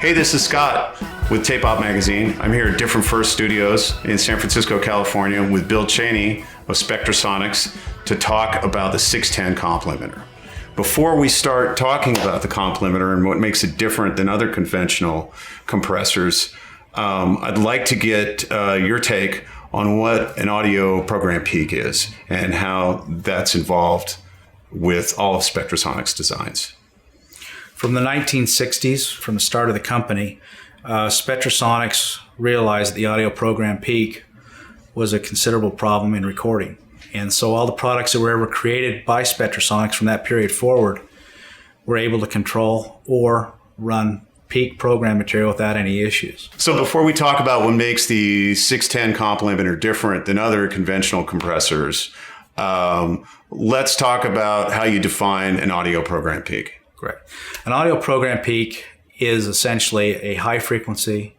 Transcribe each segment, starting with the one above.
Hey, this is Scott with Tape Op Magazine. I'm here at Different First Studios in San Francisco, California with Bill Cheney of Spectra to talk about the 610 Complimiter. Before we start talking about the Complimiter and what makes it different than other conventional compressors, I'd like to get your take on what an audio program peak is and how that's involved with all of Spectrasonic's designs. From the 1960s, from the start of the company, Spectrasonics realized the audio program peak was a considerable problem in recording. And so all the products that were ever created by Spectrasonics from that period forward were able to control or run peak program material without any issues. So before we talk about what makes the 610 Complimiter different than other conventional compressors, let's talk about how you define an audio program peak. Correct. An audio program peak is essentially a high frequency,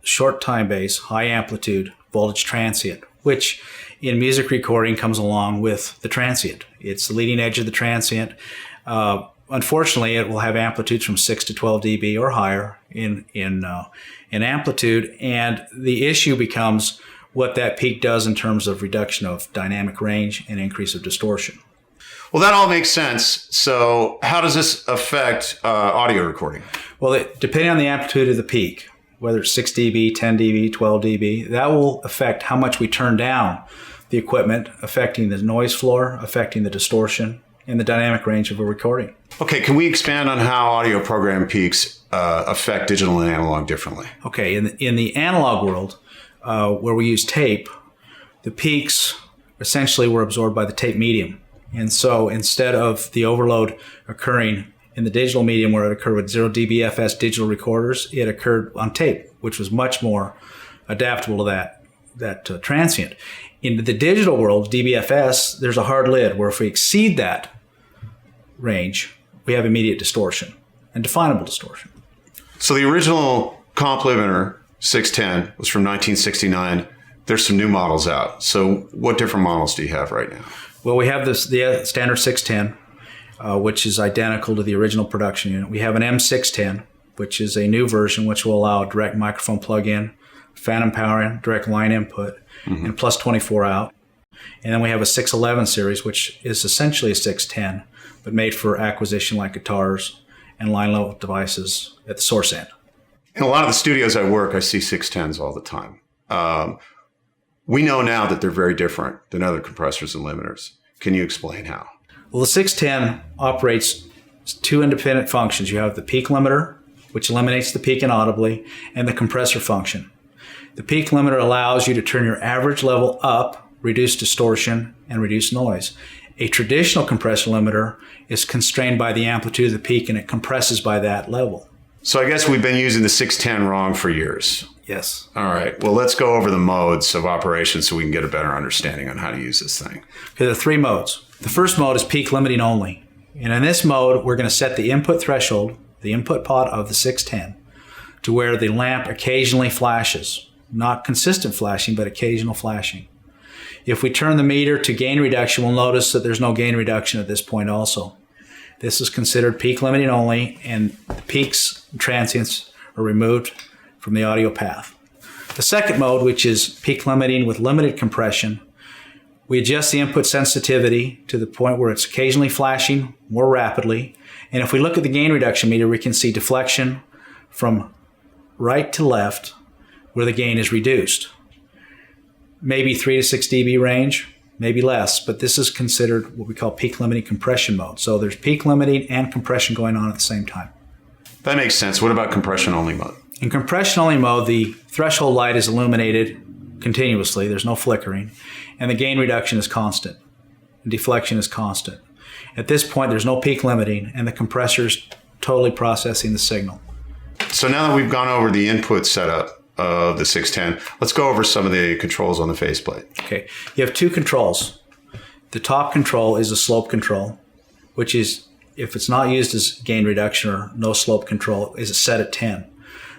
short time base, high amplitude voltage transient, which in music recording comes along with the transient. It's the leading edge of the transient. Unfortunately, it will have amplitudes from 6 to 12 dB or higher in amplitude, and the issue becomes what that peak does in terms of reduction of dynamic range and increase of distortion. Well, that all makes sense. So how does this affect audio recording? Well, depending on the amplitude of the peak, whether it's 6 dB, 10 dB, 12 dB, that will affect how much we turn down the equipment, affecting the noise floor, affecting the distortion, and the dynamic range of a recording. Okay, can we expand on how audio program peaks affect digital and analog differently? Okay, in the analog world, where we use tape, the peaks essentially were absorbed by the tape medium. And so instead of the overload occurring in the digital medium where it occurred with 0 dBFS digital recorders, it occurred on tape, which was much more adaptable to that transient. In the digital world, DBFS, there's a hard lid where if we exceed that range, we have immediate distortion and definable distortion. So the original Complimiter 610 was from 1969. There's some new models out. So what different models do you have right now? Well, we have the standard 610, which is identical to the original production unit. We have an M610, which is a new version, which will allow direct microphone plug-in, phantom power in, direct line input, and plus 24 out. And then we have a 611 series, which is essentially a 610, but made for acquisition like guitars and line-level devices at the source end. In a lot of the studios I work, I see 610s all the time. We know now that they're very different than other compressors and limiters. Can you explain how? Well, the 610 operates two independent functions. You have the peak limiter, which eliminates the peak inaudibly, and the compressor function. The peak limiter allows you to turn your average level up, reduce distortion, and reduce noise. A traditional compressor limiter is constrained by the amplitude of the peak, and it compresses by that level. So I guess we've been using the 610 wrong for years. Yes. All right. Well, let's go over the modes of operation so we can get a better understanding on how to use this thing. Okay, there are three modes. The first mode is peak limiting only. And in this mode, we're going to set the input threshold, the input pot of the 610, to where the lamp occasionally flashes. Not consistent flashing, but occasional flashing. If we turn the meter to gain reduction, we'll notice that there's no gain reduction at this point also. This is considered peak limiting only, and the peaks and transients are removed from the audio path. The second mode, which is peak limiting with limited compression, we adjust the input sensitivity to the point where it's occasionally flashing more rapidly. And if we look at the gain reduction meter, we can see deflection from right to left where the gain is reduced. Maybe 3 to 6 dB range, maybe less, but this is considered what we call peak limiting compression mode. So there's peak limiting and compression going on at the same time. That makes sense. What about compression only mode? In compression-only mode, the threshold light is illuminated continuously. There's no flickering. And the gain reduction is constant. And deflection is constant. At this point, there's no peak limiting, and the compressor's totally processing the signal. So now that we've gone over the input setup of the 610, let's go over some of the controls on the faceplate. Okay. You have two controls. The top control is a slope control, which is, if it's not used as gain reduction or no slope control, is set at 10.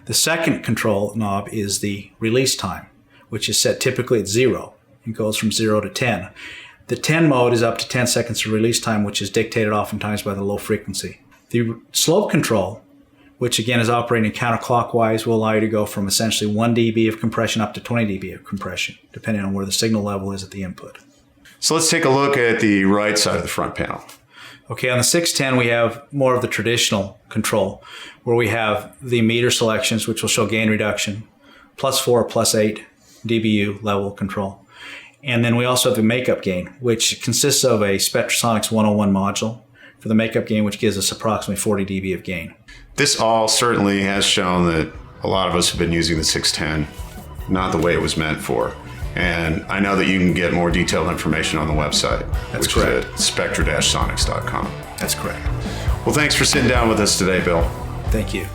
The second control knob is the release time, which is set typically at 0 and goes from 0 to 10. The 10 mode is up to 10 seconds of release time, which is dictated oftentimes by the low frequency. The slope control which again is operating counterclockwise, will allow you to go from essentially 1 dB of compression up to 20 dB of compression, depending on where the signal level is at the input. So let's take a look at the right side of the front panel. Okay, on the 610, we have more of the traditional control, where we have the meter selections, which will show gain reduction, +4, +8 dBu level control. And then we also have the makeup gain, which consists of a Spectrasonics 101 module for the makeup gain, which gives us approximately 40 dB of gain. This all certainly has shown that a lot of us have been using the 610 not the way it was meant for. And I know that you can get more detailed information on the website, That's which correct. is at spectra-sonics.com. That's correct. Well, thanks for sitting down with us today, Bill. Thank you.